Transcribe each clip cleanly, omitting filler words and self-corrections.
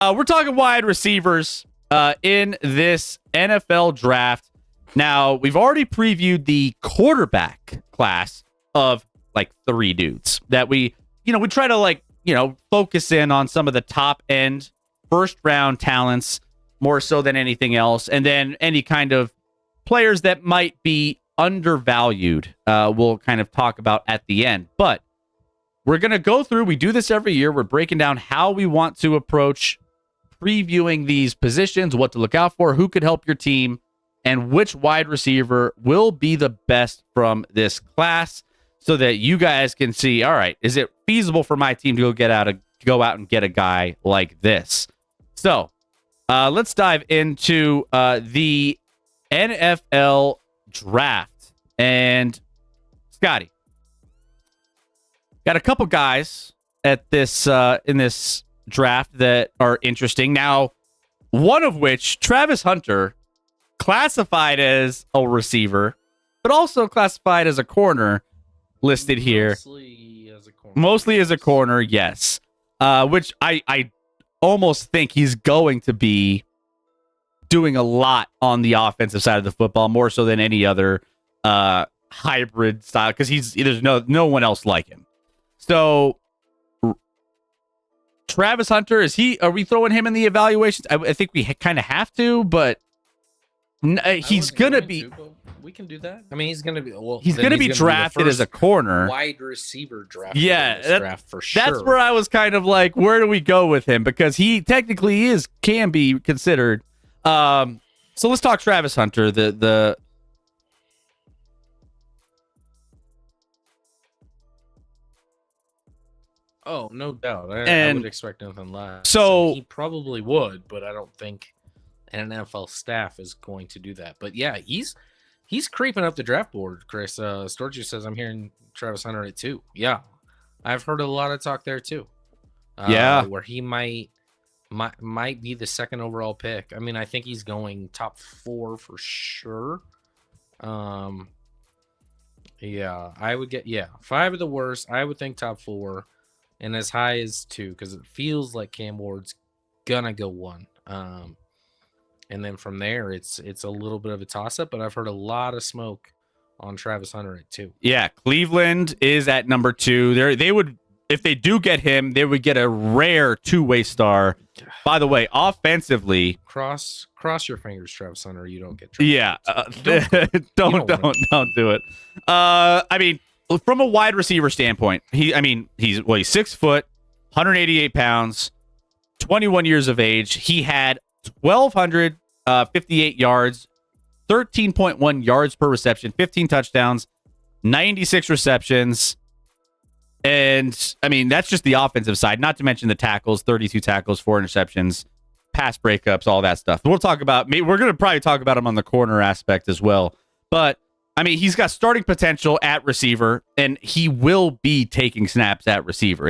We're talking wide receivers in this NFL draft. Now, we've already previewed the quarterback class of like 3 dudes that we try to focus in on some of the top end first round talents more so than anything else. And then any kind of players that might be undervalued, we'll kind of talk about at the end. But we're going to go through, we do this every year. We're breaking down how we want to approach previewing these positions, what to look out for, who could help your team, and which wide receiver will be the best from this class so that you guys can see, all right, is it feasible for my team to go out and get a guy like this? So let's dive into the NFL draft. And Scotty, got a couple guys at this in this draft that are interesting. Now, one of which, Travis Hunter, classified as a receiver, but also classified as a corner, listed here. Mostly as a corner, yes. Which I almost think he's going to be doing a lot on the offensive side of the football, more so than any other hybrid style, because there's no one else like him. So Travis Hunter, are we throwing him in the evaluations? I think we kind of have to, but he's gonna be. We can do that. I mean, he's gonna be. Well, he's gonna be drafted as a corner, wide receiver draft. Yeah, draft for sure. That's where I was kind of like, where do we go with him? Because he technically can be considered. So let's talk Travis Hunter. The Oh, no doubt. I would expect nothing less. So he probably would, but I don't think an NFL staff is going to do that. But yeah, he's creeping up the draft board, Chris. Storgy says I'm hearing Travis Hunter at 2. Yeah, I've heard a lot of talk there too. Where he might be the second overall pick. I mean, I think he's going top 4 for sure. Yeah, I would get 5 of the worst. I would think top 4. And as high as 2, because it feels like Cam Ward's gonna go 1. And then from there, it's a little bit of a toss-up, but I've heard a lot of smoke on Travis Hunter at 2. Yeah, Cleveland is at number 2. They would, if they do get him, they would get a rare 2-way star. By the way, offensively, cross your fingers, Travis Hunter. You don't get. Don't do it. I mean, from a wide receiver standpoint, he's 6 foot, 188 pounds, 21 years of age. He had 1,258 yards, 13.1 yards per reception, 15 touchdowns, 96 receptions. And, I mean, that's just the offensive side, not to mention the tackles, 32 tackles, 4 interceptions, pass breakups, all that stuff. We're going to probably talk about him on the corner aspect as well. But, I mean, he's got starting potential at receiver, and he will be taking snaps at receiver.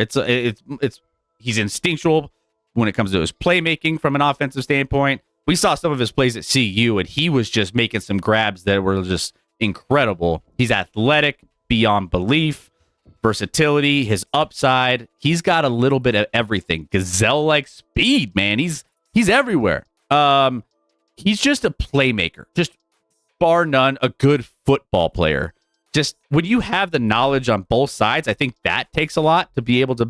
He's instinctual when it comes to his playmaking from an offensive standpoint. We saw some of his plays at CU, and he was just making some grabs that were just incredible. He's athletic beyond belief, versatility, his upside. He's got a little bit of everything. Gazelle-like speed, man. He's everywhere. He's just a playmaker. Just bar none, a good football player. Just when you have the knowledge on both sides, I think that takes a lot to be able to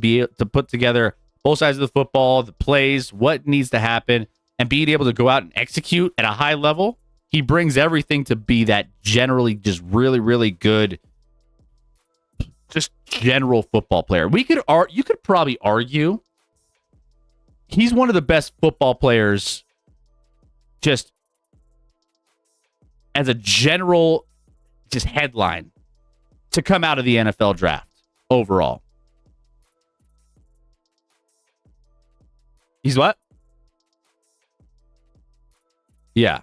put together both sides of the football, the plays, what needs to happen, and being able to go out and execute at a high level. He brings everything to be that generally just really, really good, just general football player. You could probably argue he's one of the best football players just as a general just headline to come out of the NFL draft overall. He's what? Yeah.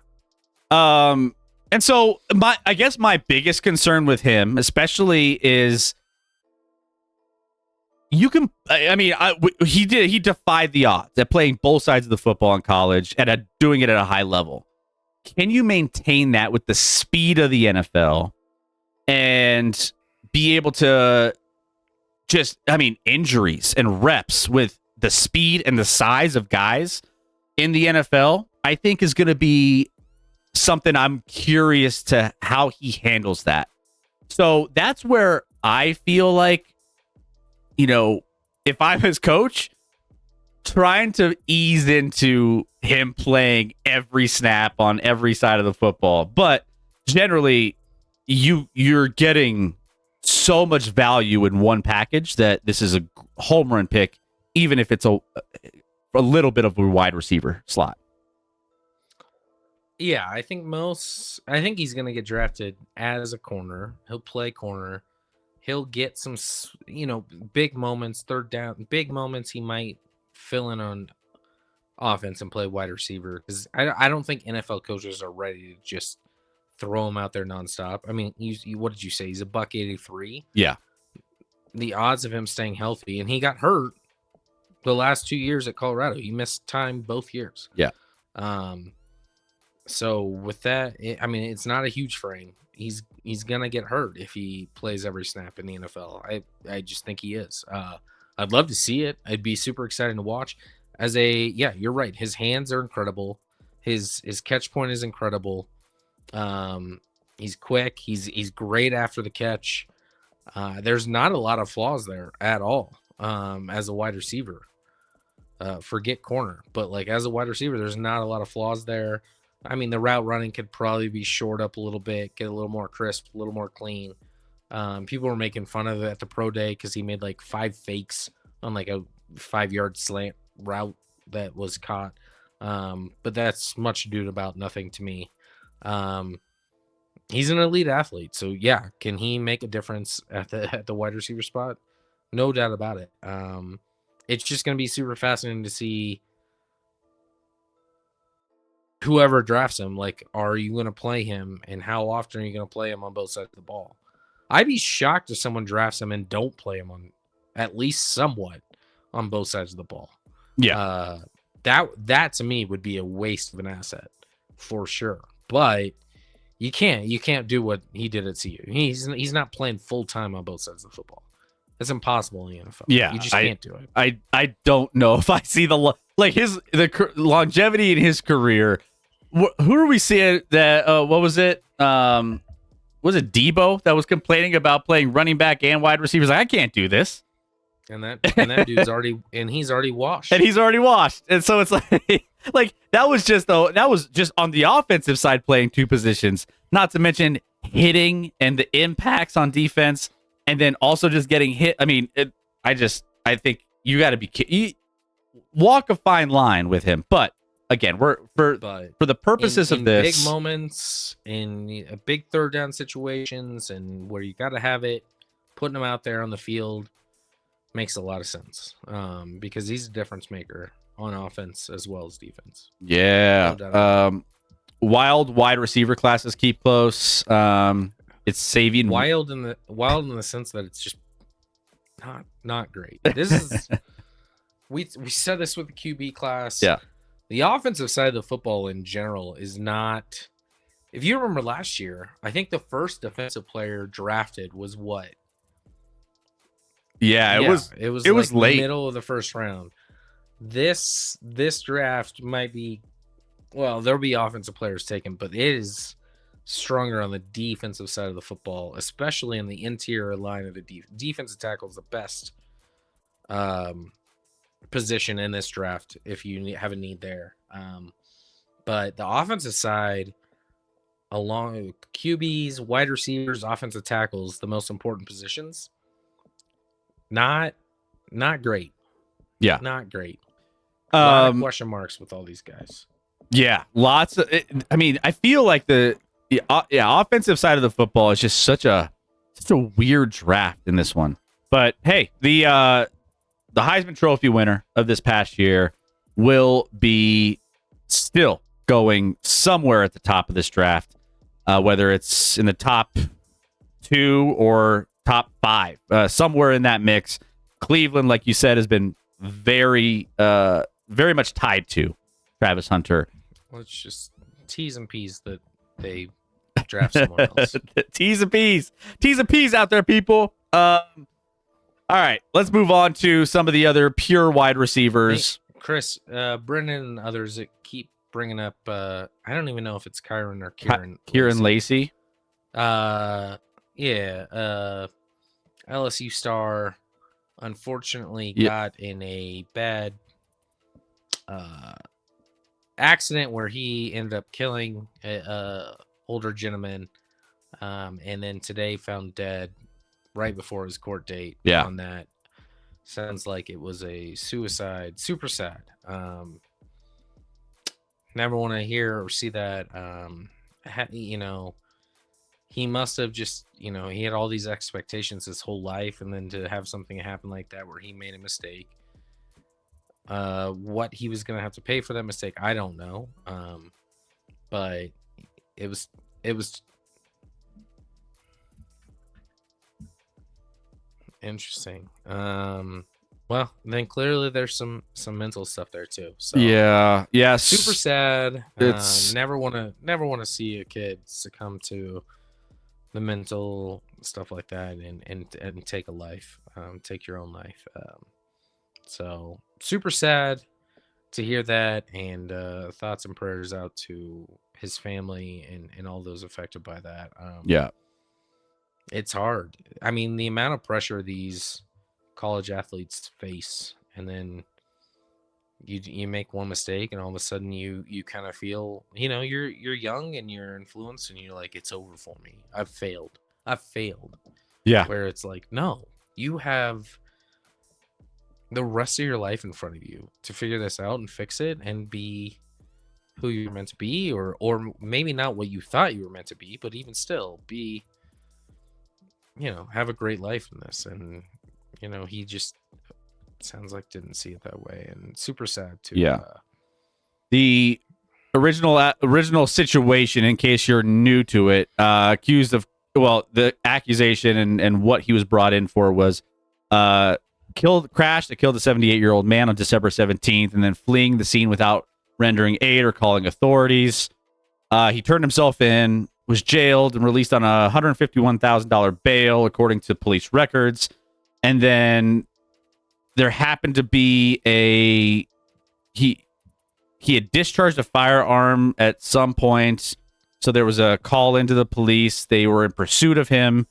And so I guess my biggest concern with him, especially, is he defied the odds at playing both sides of the football in college and at doing it at a high level. Can you maintain that with the speed of the NFL and be able to injuries and reps with the speed and the size of guys in the NFL, I think is going to be something I'm curious to how he handles that. So that's where I feel like, if I'm his coach, trying to ease into him playing every snap on every side of the football. But generally, you're getting so much value in one package that this is a home run pick, even if it's a little bit of a wide receiver slot. Yeah, I think he's going to get drafted as a corner. He'll play corner. He'll get some, big moments, third down, big moments. He might fill in on offense and play wide receiver, because I don't think NFL coaches are ready to just throw him out there nonstop. I mean, what did you say? He's a $183. Yeah. The odds of him staying healthy, and he got hurt the last 2 years at Colorado. He missed time both years. Yeah. So with that, it's not a huge frame. He's gonna get hurt if he plays every snap in the NFL. I just think he is. I'd love to see it. I'd be super excited to watch. You're right. His hands are incredible. His catch point is incredible. He's quick. He's great after the catch. There's not a lot of flaws there at all. As a wide receiver, forget corner, but like as a wide receiver, there's not a lot of flaws there. I mean, the route running could probably be shored up a little bit, get a little more crisp, a little more clean. People were making fun of it at the pro day because he made like 5 fakes on like a 5-yard slant route that was caught. But that's much ado about nothing to me. He's an elite athlete, so yeah, can he make a difference at the wide receiver spot? No doubt about it. It's just going to be super fascinating to see whoever drafts him. Like, are you going to play him, and how often are you going to play him on both sides of the ball? I'd be shocked if someone drafts him and don't play him on at least somewhat on both sides of the ball. Yeah. That to me would be a waste of an asset for sure. But you can't do what he did at CU. He's not playing full time on both sides of the football. It's impossible in the NFL. Yeah, you just can't do it. I don't know if I see the longevity in his career. Who are we seeing that? What was it? Was it Debo that was complaining about playing running back and wide receivers? Like, I can't do this. And that dude's already washed. And he's already washed. And so it's like that was just on the offensive side playing 2 positions, not to mention hitting and the impacts on defense, and then also just getting hit. I mean, I think you got to be walk a fine line with him. But again, for the purposes of this, big moments, in big third down situations, and where you got to have it, putting him out there on the field makes a lot of sense, because he's a difference maker on offense as well as defense. Yeah. Wild wide receiver classes keep close. It's saving wild in the sense that it's just not great. This is we said this with the QB class. Yeah. The offensive side of the football in general is not. If you remember last year, I think the first defensive player drafted was what? Yeah, it was late, middle of the first round. This draft might be, well, there'll be offensive players taken, but it is stronger on the defensive side of the football, especially in the interior line of the defensive tackle is the best position in this draft if you have a need there. But the offensive side, along with QBs, wide receivers, offensive tackles, the most important positions, not great. Yeah, not great. A lot of question marks with all these guys. Yeah, lots of. I feel like the offensive side of the football is just such a weird draft in this one. But hey, the Heisman Trophy winner of this past year will be still going somewhere at the top of this draft, whether it's in the top 2 or top 5, somewhere in that mix. Cleveland, like you said, has been very much tied to Travis Hunter. Well, it's just T's and P's that they draft someone else. T's and P's out there, people. All right, let's move on to some of the other pure wide receivers. Hey, Chris, Brennan and others that keep bringing up. I don't even know if it's Kyron or Kieran. Kieran Lacey. Yeah. LSU star unfortunately got in a bad accident where he ended up killing a older gentleman, and then today found dead right before his court date. On that. Sounds like it was a suicide. Super sad. Never want to hear or see that. He must have just, he had all these expectations his whole life, and then to have something happen like that where he made a mistake. What he was going to have to pay for that mistake, I don't know. But it was interesting. Well, then clearly there's some mental stuff there too. So yeah, super sad. It's never want to see a kid succumb to the mental stuff like that and take a life, take your own life. So super sad to hear that, and thoughts and prayers out to his family and all those affected by that. It's hard. I mean, the amount of pressure these college athletes face, and then you make one mistake, and all of a sudden you kind of feel, you're young and you're influenced, and you're like, it's over for me. I've failed. Yeah. Where it's like, no, you have the rest of your life in front of you to figure this out and fix it and be who you're meant to be, or maybe not what you thought you were meant to be, but even still be, have a great life in this. And he just sounds like didn't see it that way, and super sad too. The original situation, in case you're new to it, accused of, the accusation and what he was brought in for was crash that killed a 78-year-old man on December 17th, and then fleeing the scene without rendering aid or calling authorities. He turned himself in, was jailed, and released on a $151,000 bail, according to police records. And then there happened to be he had discharged a firearm at some point, so there was a call into the police. They were in pursuit of him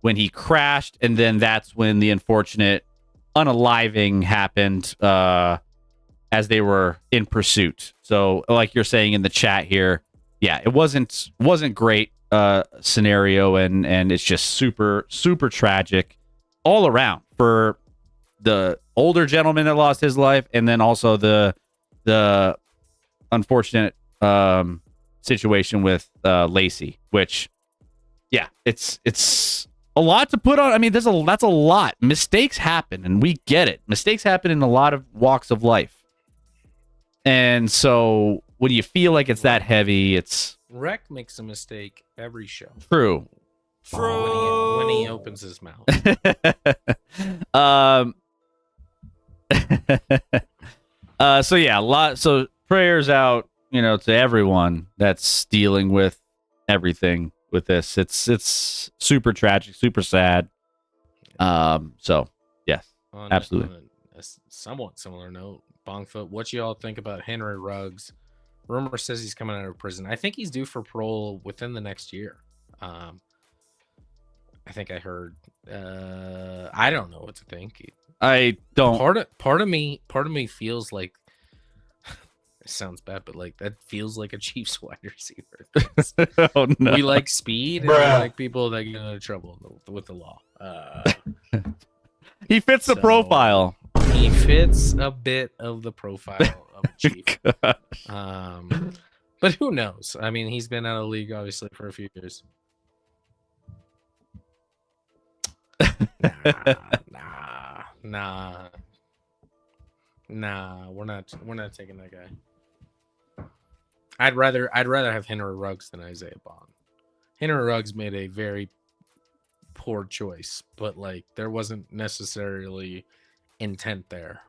when he crashed, and then that's when the unfortunate unaliving happened as they were in pursuit. So, like you're saying in the chat here, it wasn't great scenario, and it's just super, super tragic all around for the older gentleman that lost his life, and then also the unfortunate situation with Lacey, which it's a lot to put on. I mean, that's a lot. Mistakes happen, and we get it. Mistakes happen in a lot of walks of life, and so when you feel like it's that heavy, it's Rec makes a mistake every show. True. When he opens his mouth. So yeah, so prayers out, to everyone that's dealing with everything with this. It's super tragic, super sad. So yes, absolutely. On a somewhat similar note, Bongfoot, what you all think about Henry Ruggs? Rumor says he's coming out of prison. I think he's due for parole within the next year. I think I heard. I don't know what to think. I don't. Part of me feels like it sounds bad, but like that feels like a Chiefs wide receiver. Oh, no. We like speed, and we like people that get into trouble with the law. He fits the profile. He fits a bit of the profile of a Chief. But who knows? I mean, he's been out of the league obviously for a few years. Nah. We're not taking that guy. I'd rather have Henry Ruggs than Isaiah Bond. Henry Ruggs made a very poor choice, but like there wasn't necessarily intent there.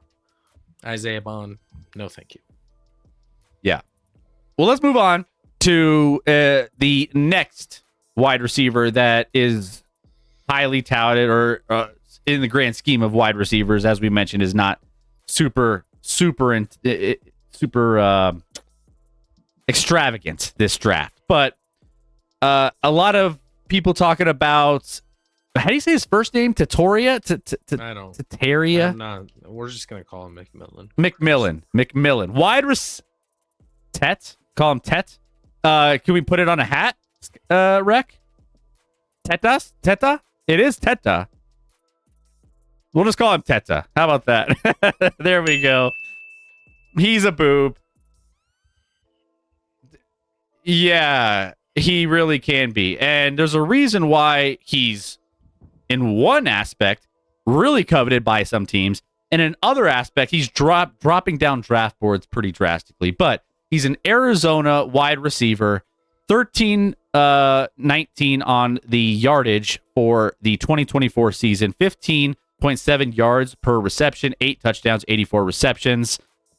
Isaiah Bond, no thank you. Yeah. Well, let's move on to the next wide receiver that is highly touted, or in the grand scheme of wide receivers, as we mentioned, is not super extravagant this draft. But a lot of people talking about, how do you say his first name? Tatoria? I don't. Tataria? I'm not. We're just gonna call him McMillan. McMillan. Tet? Call him Tet. Can we put it on a hat, Rec? Teta? It is Teta. We'll just call him Teta. How about that? There we go. He's a boob. Yeah, he really can be. And there's a reason why he's, in one aspect, really coveted by some teams. And in other aspect, he's dropping down draft boards pretty drastically. But he's an Arizona wide receiver, 19 on the yardage for the 2024 season, 15.7 yards per reception, 8 touchdowns, 84 receptions,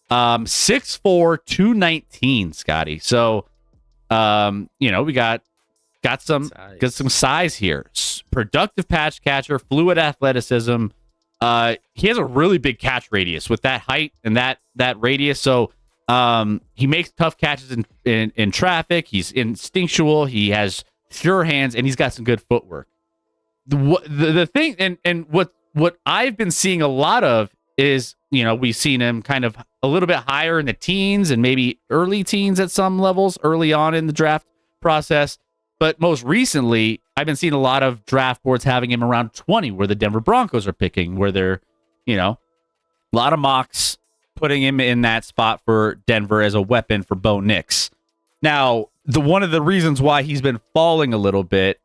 6'4", 219, Scotty. So, we got some size here. Productive patch catcher, fluid athleticism. He has a really big catch radius with that height and that radius. So he makes tough catches in traffic. He's instinctual. He has sure hands, and he's got some good footwork. The thing, and what I've been seeing a lot of is, we've seen him kind of a little bit higher in the teens and maybe early teens at some levels early on in the draft process. But most recently, I've been seeing a lot of draft boards having him around 20, where the Denver Broncos are picking, where they're, a lot of mocks putting him in that spot for Denver as a weapon for Bo Nix. Now, one of the reasons why he's been falling a little bit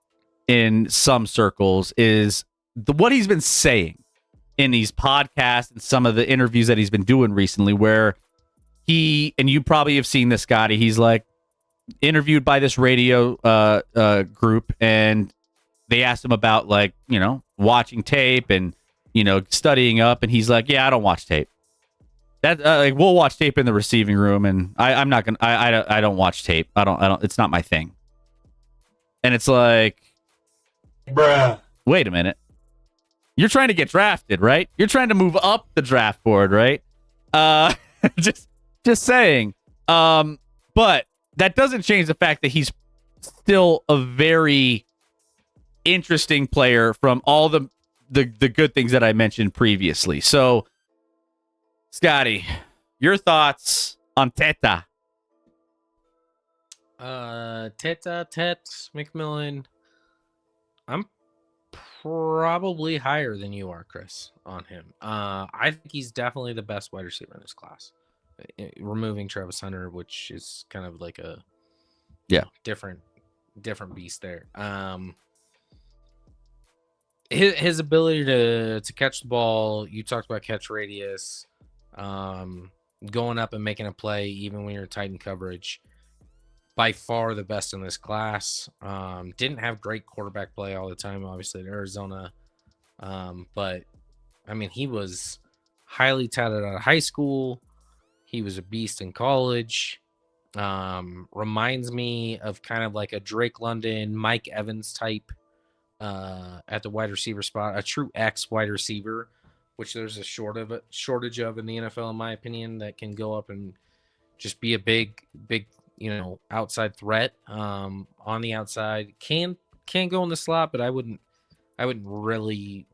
in some circles is what he's been saying in these podcasts and some of the interviews that he's been doing recently, where and you probably have seen this, Scotty, he's like interviewed by this radio group, and they asked him about watching tape and studying up, and he's like, yeah, I don't watch tape. That we'll watch tape in the receiving room, and I'm not gonna. I don't watch tape. I don't. It's not my thing. And it's like, bruh. Wait a minute. You're trying to get drafted, right? You're trying to move up the draft board, right? Just saying. But that doesn't change the fact that he's still a very interesting player from all the good things that I mentioned previously. So, Scotty, your thoughts on Teta? McMillan. I'm probably higher than you are, Chris, on him. I think he's definitely the best wide receiver in this class. Removing Travis Hunter, which is kind of like a different beast there. His ability to catch the ball, you talked about catch radius, going up and making a play even when you're tight in coverage, by far the best in this class. Didn't have great quarterback play all the time, obviously, in Arizona. But, I mean, he was highly touted out of high school. He was a beast in college. Reminds me of kind of like a Drake London, Mike Evans type at the wide receiver spot. A true X wide receiver, which there's a shortage of in the NFL, in my opinion, that can go up and just be a big outside threat on the outside. Can go in the slot, but I wouldn't really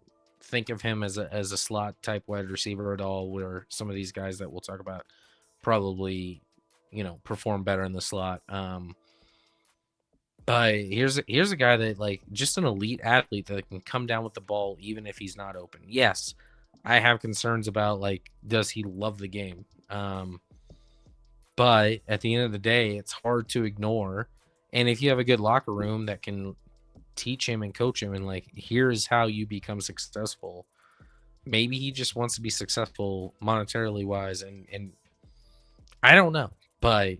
think of him as a slot type wide receiver at all, where some of these guys that we'll talk about probably perform better in the slot. But here's a guy that just an elite athlete that can come down with the ball even if he's not open. Yes, I have concerns about does he love the game? But at the end of the day, it's hard to ignore. And if you have a good locker room that can teach him and coach him and here's how you become successful, maybe he just wants to be successful monetarily wise. And I don't know, but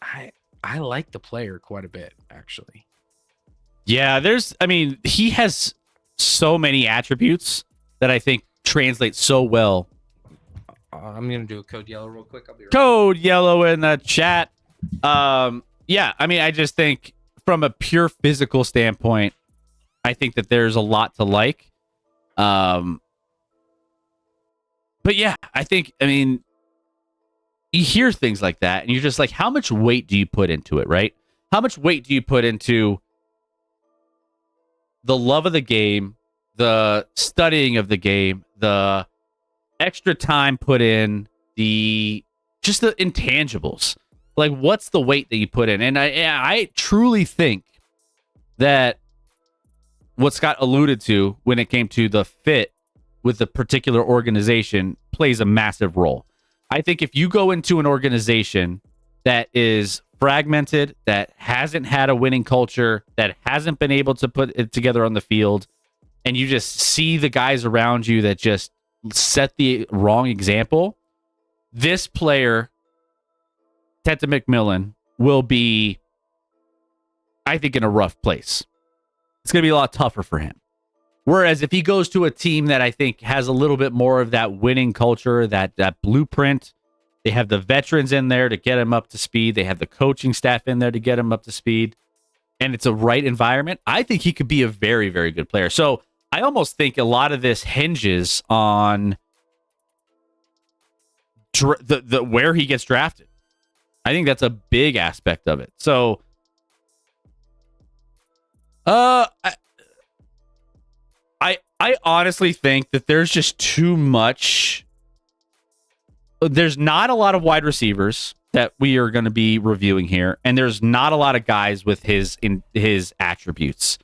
I like the player quite a bit, actually. Yeah, he has so many attributes that I think translate so well. I'm going to do a code yellow real quick. I'll be right Code yellow in the chat. I just think from a pure physical standpoint, I think that there's a lot to like. But yeah, I mean, you hear things like that and you're just like, how much weight do you put into it, right? How much weight do you put into the love of the game, the studying of the game, the extra time put in, the just the intangibles? Like, what's the weight that you put in? And I truly think that what Scott alluded to when it came to the fit with the particular organization plays a massive role. I think if you go into an organization that is fragmented, that hasn't had a winning culture, that hasn't been able to put it together on the field, and you just see the guys around you that just set the wrong example, this player, Tenta McMillan, will be, I think, in a rough place. It's going to be a lot tougher for him. Whereas if he goes to a team that I think has a little bit more of that winning culture, that blueprint, they have the veterans in there to get him up to speed. They have the coaching staff in there to get him up to speed. And it's a right environment. I think he could be a very, very good player. So I almost think a lot of this hinges on the where he gets drafted. I think that's a big aspect of it. So, I honestly think that there's just too much. There's not a lot of wide receivers that we are going to be reviewing here, and there's not a lot of guys with his attributes.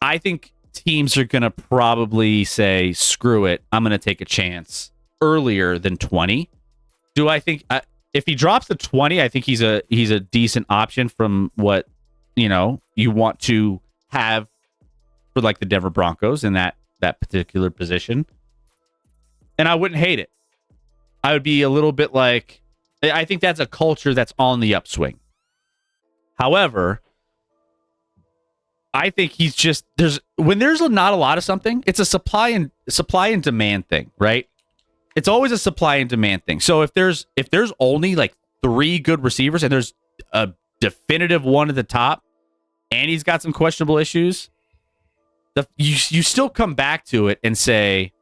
I think teams are going to probably say, "Screw it, I'm going to take a chance earlier than 20." Do I think if he drops to 20, I think he's a decent option from what you want to have for like the Denver Broncos in that particular position. And I wouldn't hate it. I would be a little bit like, I think that's a culture that's on the upswing. However, I think he's just, there's not a lot of something, it's a supply and demand thing, right? It's always a supply and demand thing. So if there's only like 3 good receivers and there's a definitive one at the top and he's got some questionable issues, you still come back to it and say,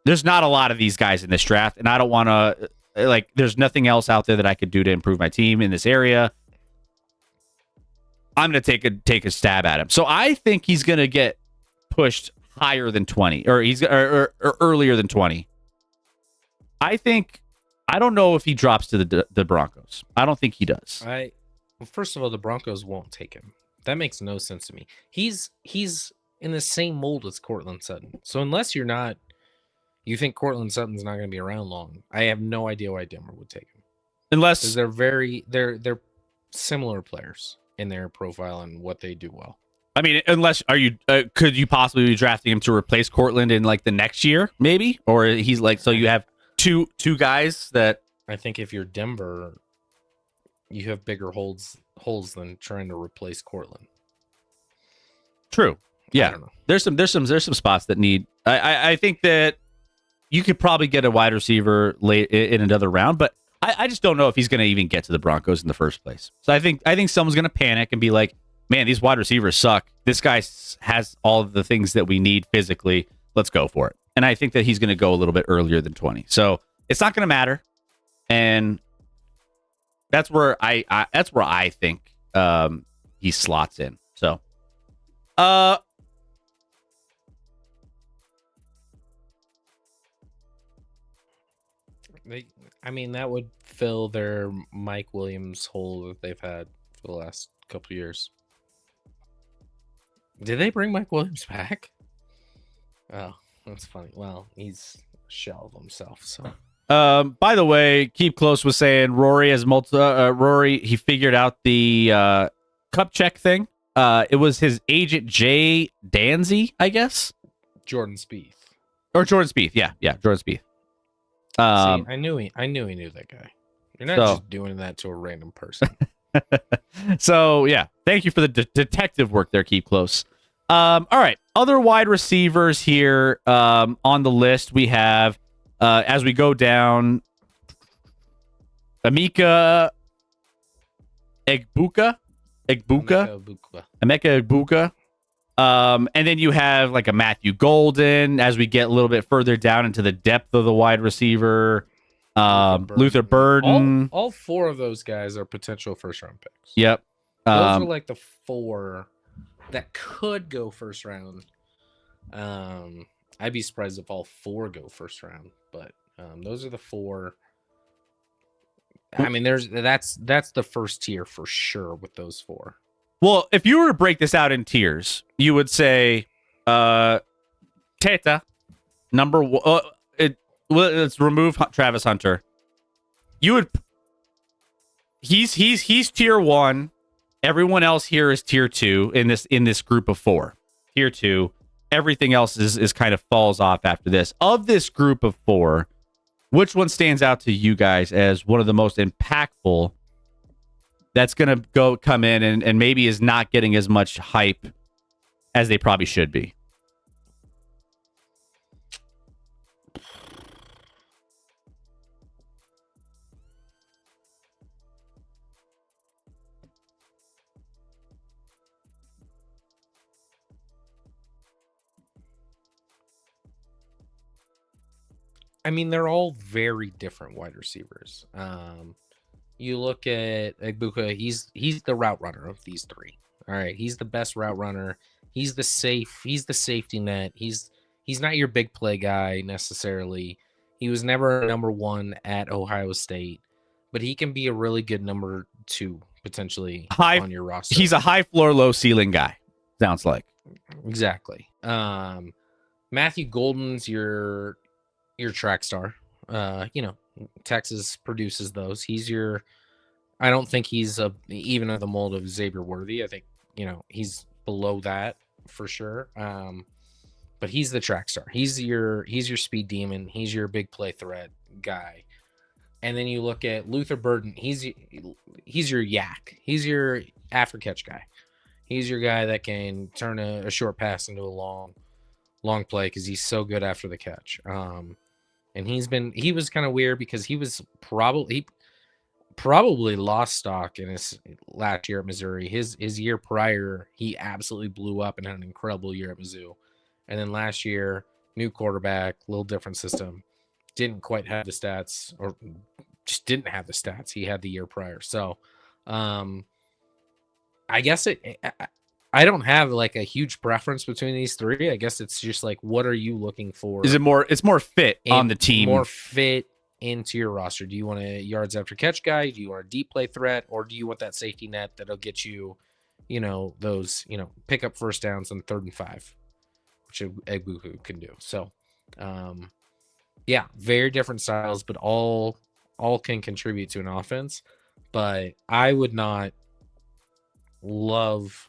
there's not a lot of these guys in this draft, and I don't want to, like, there's nothing else out there that I could do to improve my team in this area. I'm going to take a stab at him. So I think he's going to get pushed higher than 20, or or earlier than 20. I don't know if he drops to the Broncos. I don't think he does. Well, first of all, the Broncos won't take him. That makes no sense to me. He's in the same mold as Cortland Sutton. So unless you think Cortland Sutton's not going to be around long, I have no idea why Denver would take him. Unless they're similar players in their profile and what they do well. I mean, could you possibly be drafting him to replace Cortland in like the next year, maybe? Or he's like, so you have two guys that. I think if you're Denver, you have bigger holes than trying to replace Cortland. True. Yeah. I don't know. There's some spots that need. I think that you could probably get a wide receiver late in another round, but I just don't know if he's going to even get to the Broncos in the first place. So I think someone's going to panic and be like, man, these wide receivers suck. This guy has all of the things that we need physically. Let's go for it. And I think that he's going to go a little bit earlier than 20. So it's not going to matter. And that's where I think he slots in. So, that would fill their Mike Williams hole that they've had for the last couple of years. Did they bring Mike Williams back? Oh, that's funny. Well, he's a shell of himself. So, by the way, Keep Close was saying Rory he figured out the cup check thing. It was his agent Jay Danzy, I guess. Jordan Spieth. Jordan Spieth. Yeah, Jordan Spieth. See, I knew he knew that guy. You're not just doing that to a random person. So yeah, thank you for the detective work there. Keep Close. All right, other wide receivers here on the list we have as we go down. Emeka Egbuka. And then you have like a Matthew Golden as we get a little bit further down into the depth of the wide receiver. Luther Burden. All four of those guys are potential first round picks. Yep. Those are like the four that could go first round. I'd be surprised if all four go first round, but those are the four. I mean, that's the first tier for sure with those four. Well, if you were to break this out in tiers, you would say Teta, number one. Let's remove Travis Hunter. You would. He's tier 1. Everyone else here is tier 2 in this group of 4. Tier 2. Everything else is kind of falls off after this. Of this group of 4, which one stands out to you guys as one of the most impactful? That's going to come in and maybe is not getting as much hype as they probably should be. I mean, they're all very different wide receivers. You look at Egbuka, he's the route runner of these three. All right, he's the best route runner. He's the safety net. He's not your big play guy necessarily. He was never number 1 at Ohio State, but he can be a really good number 2 potentially on your roster. He's a high floor, low ceiling guy. Sounds like. Exactly. Matthew Golden's your track star. Texas produces those. I don't think he's even of the mold of Xavier Worthy. I think, he's below that for sure. But he's the track star. He's your speed demon. He's your big play threat guy. And then you look at Luther Burden. He's your yak. He's your after catch guy. He's your guy that can turn a short pass into a long play because he's so good after the catch. And he was kind of weird because he was probably lost stock in his last year at Missouri. His year prior, he absolutely blew up and had an incredible year at Mizzou. And then last year, new quarterback, little different system, didn't quite have the stats, or just didn't have the stats he had the year prior. So, I guess I don't have like a huge preference between these three. I guess it's just like, what are you looking for? Is it more? It's more fit on the team. More fit into your roster. Do you want a yards after catch guy? Do you want a deep play threat, or do you want that safety net that'll get you, those, pick up first downs on 3rd and 5, which Egbuka can do. So, yeah, very different styles, but all can contribute to an offense. But I would not love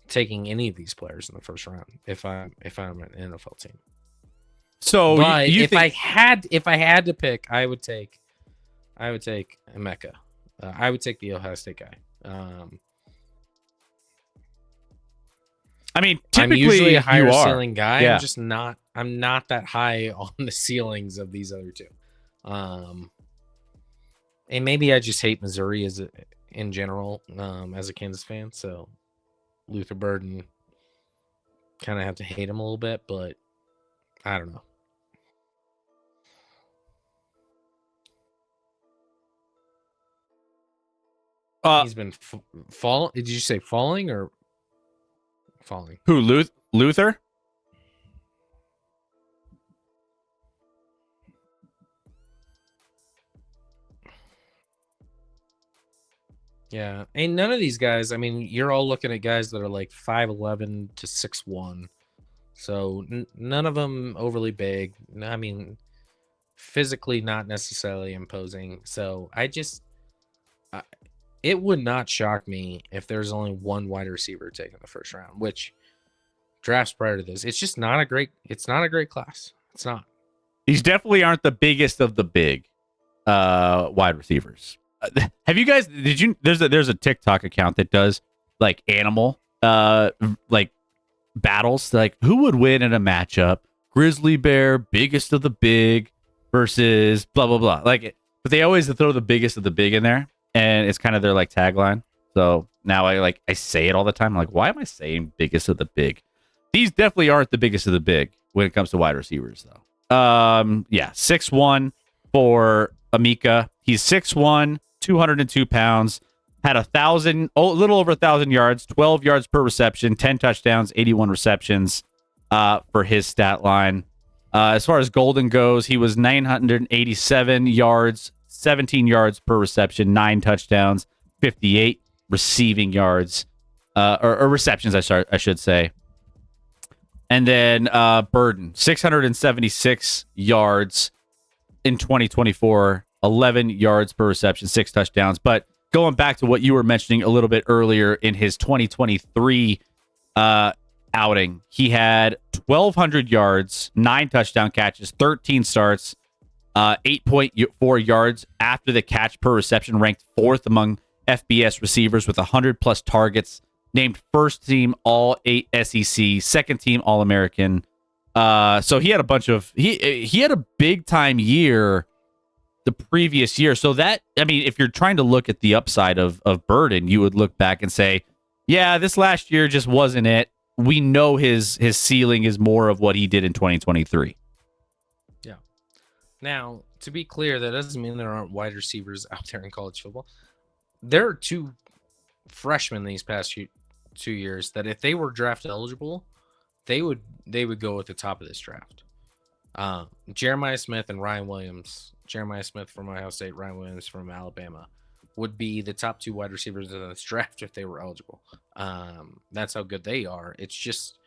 taking any of these players in the first round if I'm an NFL team. So, but if I had to pick, I would take Emeka. I would take the Ohio State guy. I mean, typically I'm usually a higher ceiling guy. Yeah. I'm not that high on the ceilings of these other two. And maybe I just hate Missouri in general, as a Kansas fan. So Luther Burden, kind of have to hate him a little bit, but I don't know. He's been falling. Did you say falling or falling? Who, Luther? Yeah, and none of these guys, I mean, you're all looking at guys that are like 5'11" to 6'1", so none of them overly big. I mean, physically not necessarily imposing. So it would not shock me if there's only one wide receiver taken the first round, which drafts prior to this, it's just not a great class. It's not. These definitely aren't the biggest of the big wide receivers. Have you guys? There's a TikTok account that does like animal like battles, like who would win in a matchup? Grizzly bear, biggest of the big versus blah blah blah. Like, but they always throw the biggest of the big in there, and it's kind of their like tagline. So now I say it all the time. I'm like, why am I saying biggest of the big? These definitely aren't the biggest of the big when it comes to wide receivers, though. Yeah, 6'1" for Amika. He's 6'1", 202 pounds. Had a little over 1,000 yards, 12 yards per reception, 10 touchdowns, 81 receptions for his stat line. As far as Golden goes, he was 987 yards, 17 yards per reception, 9 touchdowns, 58 receiving yards, or receptions, I should say. And then Burden, 676 yards in 2024, 11 yards per reception, 6 touchdowns. But going back to what you were mentioning a little bit earlier in his 2023 outing, he had 1,200 yards, 9 touchdown catches, 13 starts, 8.4 yards after the catch per reception, ranked 4th among FBS receivers with 100-plus targets, named first team All SEC, second team All American. So he had a bunch of he had a big time year the previous year. So that, I mean, if you're trying to look at the upside of Burden, you would look back and say, yeah, this last year just wasn't it. We know his ceiling is more of what he did in 2023. Yeah. Now, to be clear, that doesn't mean there aren't wide receivers out there in college football. There are 2 freshmen these past 2 years that if they were draft eligible, they would go at the top of this draft. Jeremiah Smith and Ryan Williams. Jeremiah Smith from Ohio State, Ryan Williams from Alabama would be the top 2 wide receivers in this draft if they were eligible. That's how good they are. It's just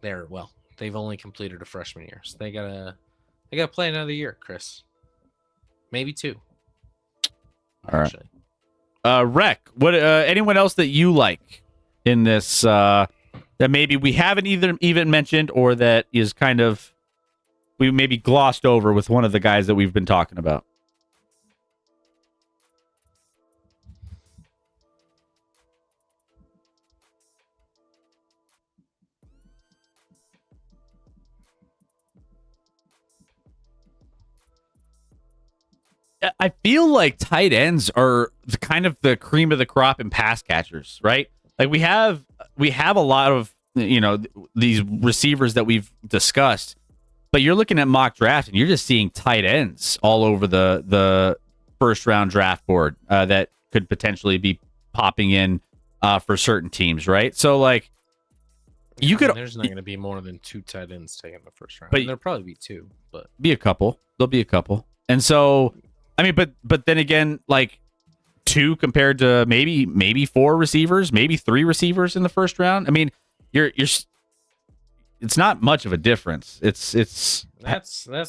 they've only completed a freshman year, so they gotta play another year, Chris. Maybe 2. All actually. Right. Rec, what anyone else that you like in this that maybe we haven't even mentioned, or that is kind of we maybe glossed over with one of the guys that we've been talking about? I feel like tight ends are kind of the cream of the crop in pass catchers, right? Like we have a lot of, these receivers that we've discussed, but you're looking at mock draft and you're just seeing tight ends all over the first round draft board that could potentially be popping in for certain teams, right? So like there's not going to be more than 2 tight ends taken in the first round. But there'll probably be 2, but be a couple. There'll be a couple, and so I mean, but then again, like 2 compared to maybe 4 receivers, maybe 3 receivers in the first round. I mean, it's not much of a difference. That's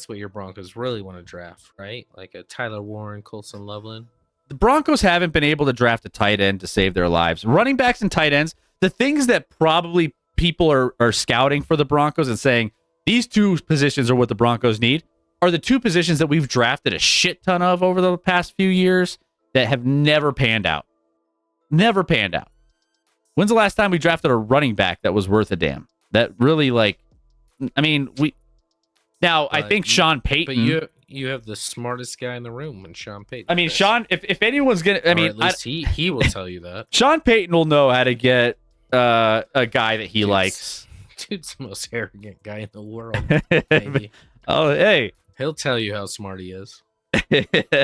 what your Broncos really want to draft, right? Like a Tyler Warren, Colson Loveland. The Broncos haven't been able to draft a tight end to save their lives. Running backs and tight ends, the things that probably people are scouting for the Broncos and saying these 2 positions are what the Broncos need, are the 2 positions that we've drafted a shit ton of over the past few years that have never panned out. Never panned out. When's the last time we drafted a running back that was worth a damn? That really, like, I mean, I think Sean Payton. But you have the smartest guy in the room in Sean Payton. I mean, Sean, if anyone's going to, I mean, at least he will tell you that. Sean Payton will know how to get a guy that he likes. Dude's the most arrogant guy in the world. Maybe. Oh, hey. He'll tell you how smart he is.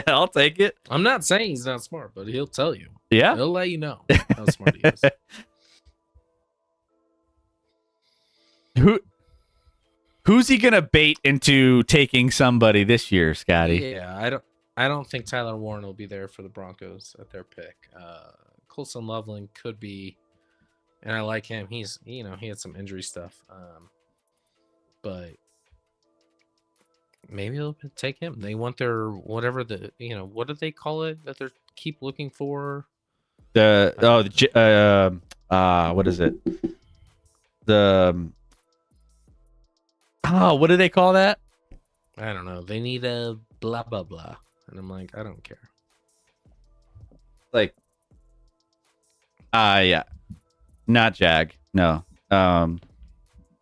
I'll take it. I'm not saying he's not smart, but he'll tell you. Yeah. He'll let you know how smart he is. Who's he gonna bait into taking somebody this year, Scotty? Yeah, I don't think Tyler Warren will be there for the Broncos at their pick. Colson Loveland could be, and I like him. He had some injury stuff, but maybe they'll take him. They want their whatever what do they call it that they keep looking for? What is it? What do they call that? I don't know. They need a blah blah blah, and I'm like, I don't care. Like, yeah, not Jag. No,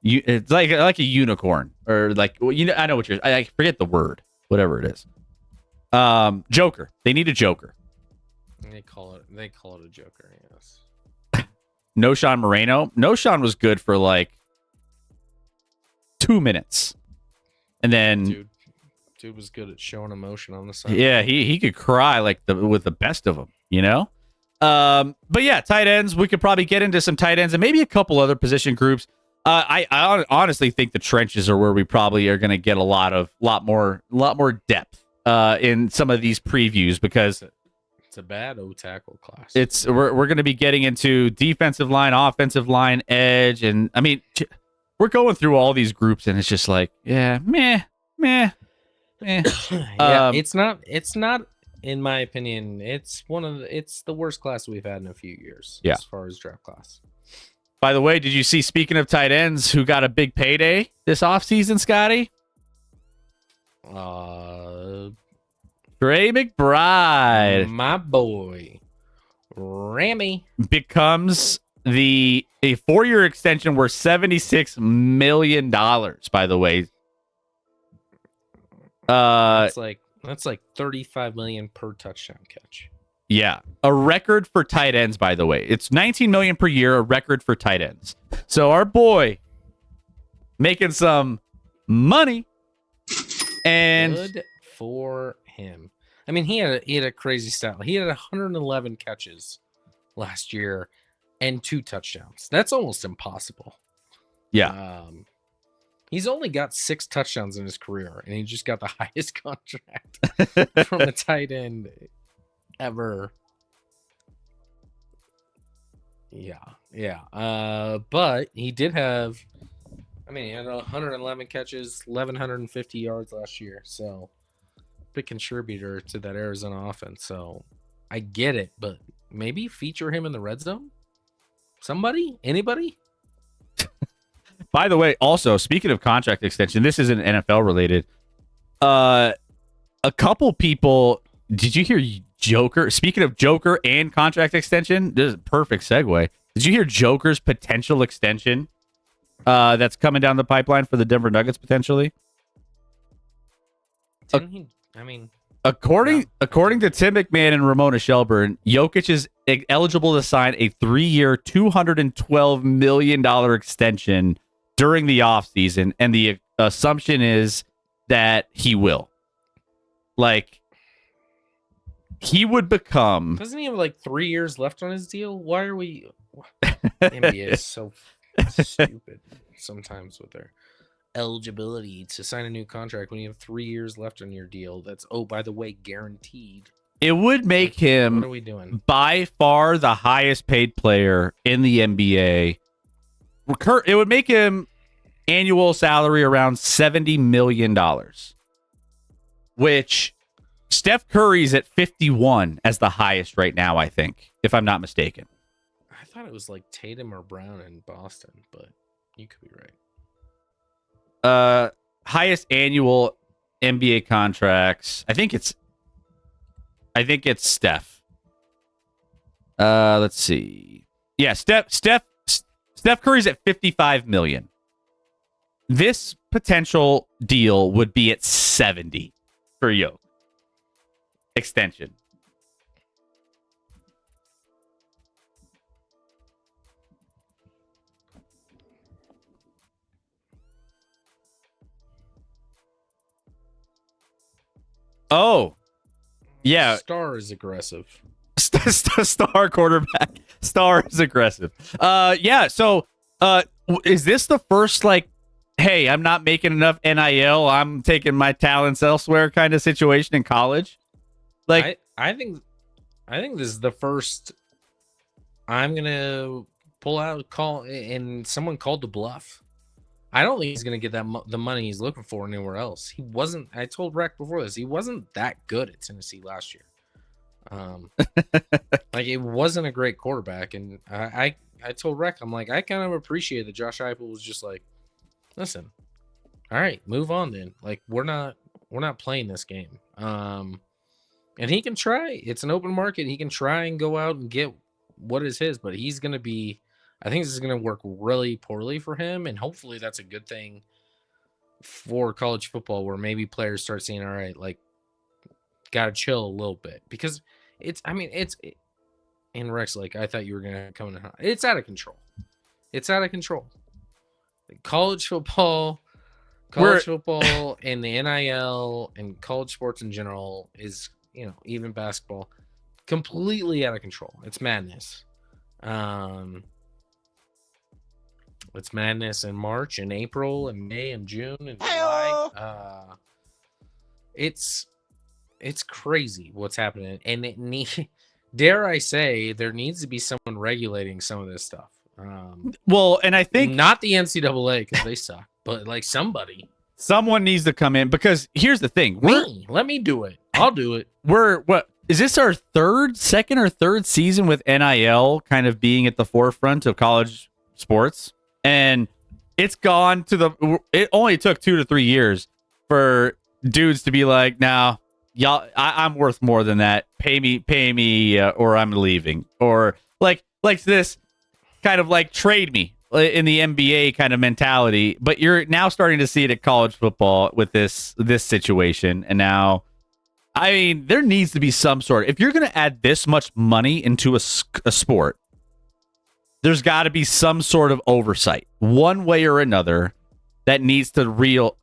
it's like a unicorn, or like, I know what I forget the word, whatever it is. Joker. They need a Joker. They call it a Joker. Yes. Noshawn Moreno. Noshawn was good for like 2 minutes. And then dude was good at showing emotion on the side. Yeah, he could cry like with the best of them, you know? But yeah, tight ends, we could probably get into some tight ends and maybe a couple other position groups. I honestly think the trenches are where we probably are going to get a lot more depth in some of these previews, because it's a bad O tackle class. We're going to be getting into defensive line, offensive line, edge, and I mean, we're going through all these groups, and it's just like, yeah, meh. Yeah, it's not, in my opinion, it's the worst class we've had in a few years. Yeah. As far as draft class. By the way, did you see, speaking of tight ends, who got a big payday this offseason, Scotty? Trey McBride. My boy. Rammy. Becomes a 4-year extension worth $76 million, by the way. That's like $35 million per touchdown catch. Yeah, a record for tight ends, by the way. It's $19 million per year, a record for tight ends. So our boy making some money, and good for him. I mean, he had a crazy stat. He had 111 catches last year and 2 touchdowns. That's almost impossible. Yeah. He's only got 6 touchdowns in his career, and he just got the highest contract from a tight end ever. Yeah. But he did have, he had 111 catches, 1,150 yards last year. So, big contributor to that Arizona offense. So, I get it, but maybe feature him in the red zone? Somebody? Anybody? By the way, also, speaking of contract extension, this isn't NFL related. A couple people, did you hear Joker? Speaking of Joker and contract extension, this is a perfect segue. Did you hear Joker's potential extension that's coming down the pipeline for the Denver Nuggets potentially? According to Tim McMahon and Ramona Shelburne, Jokic is eligible to sign a 3-year, $212 million extension during the offseason, and the assumption is that he will. Like, he would become... Doesn't he have like 3 years left on his deal? Why are we... NBA is so stupid sometimes with their eligibility to sign a new contract when you have 3 years left on your deal. That's, oh, by the way, guaranteed. It would make him what are we doing? By far the highest paid player in the NBA. It would make him annual salary around $70 million, which Steph Curry's at 51 as the highest right now, I think, if I'm not mistaken. I thought it was like Tatum or Brown in Boston, but you could be right. Highest annual NBA contracts. I think it's Steph. Let's see. Yeah, Steph Curry's at 55 million. This potential deal would be at 70 for Yoke. Extension. Oh, yeah. Star is aggressive. Star quarterback. Star is aggressive. Yeah. So, is this the first, like, hey, I'm not making enough NIL, I'm taking my talents elsewhere kind of situation in college? Like, I think this is the first. I'm gonna pull out call, and someone called the bluff. I don't think he's gonna get the money he's looking for anywhere else. He wasn't. I told Rec before this. He wasn't that good at Tennessee last year. Like, it wasn't a great quarterback, and I told Rec, I'm like, I kind of appreciate that Josh Heupel was just like, listen, all right, move on then. Like, we're not playing this game. And he can try. It's an open market. He can try and go out and get what is his, but he's going to be, I think this is going to work really poorly for him. And hopefully that's a good thing for college football, where maybe players start saying, all right, like, got to chill a little bit, because And Rex, like, I thought you were gonna come in. It's out of control. It's out of control. College football, and the NIL and college sports in general is, even basketball, completely out of control. It's madness. It's madness in March and April and May and June and July. It's crazy what's happening, and dare I say, there needs to be someone regulating some of this stuff. Well, and I think not the NCAA because they suck, but like someone needs to come in, because here's the thing: let me do it. I'll do it. What is this, our second or third season with NIL kind of being at the forefront of college sports, and it's gone to it only took 2 to 3 years for dudes to be like, now y'all, I'm worth more than that. Pay me, or I'm leaving, or like this kind of like trade me in the NBA kind of mentality. But you're now starting to see it at college football with this situation, and now, I mean, there needs to be some sort. If you're going to add this much money into a sport, there's got to be some sort of oversight, one way or another, that needs to reel.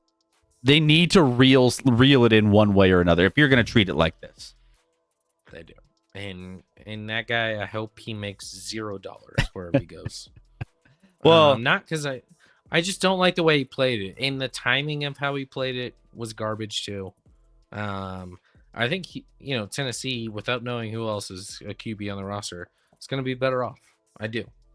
They need to reel it in one way or another if you're going to treat it like this. They do. And that guy, I hope he makes $0 wherever he goes. Well, not because I just don't like the way he played it, and the timing of how he played it was garbage too. I think Tennessee, without knowing who else is a QB on the roster, is going to be better off. I do.